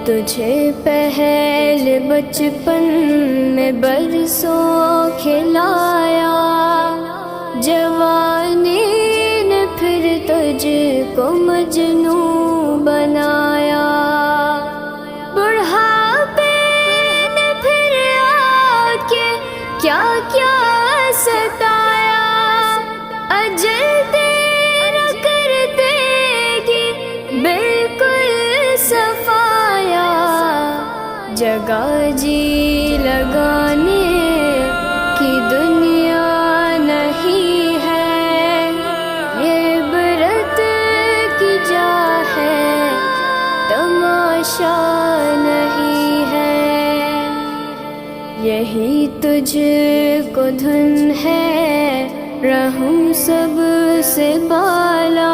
تجھے پہل بچپن میں برسوں کھلایا، جوانی نے پھر تجھ کو مجنوں بنایا، بڑھاپے نے پھر آ کے کیا کیا ستایا، اجل تیرا کر دے گی بالکل صفایا، جگہ جی لگانے کی دنیا نہیں ہے، یہ عبرت کی جا ہے تماشا نہیں ہے، یہی تجھ کو دھن ہے رہوں سب سے بالا،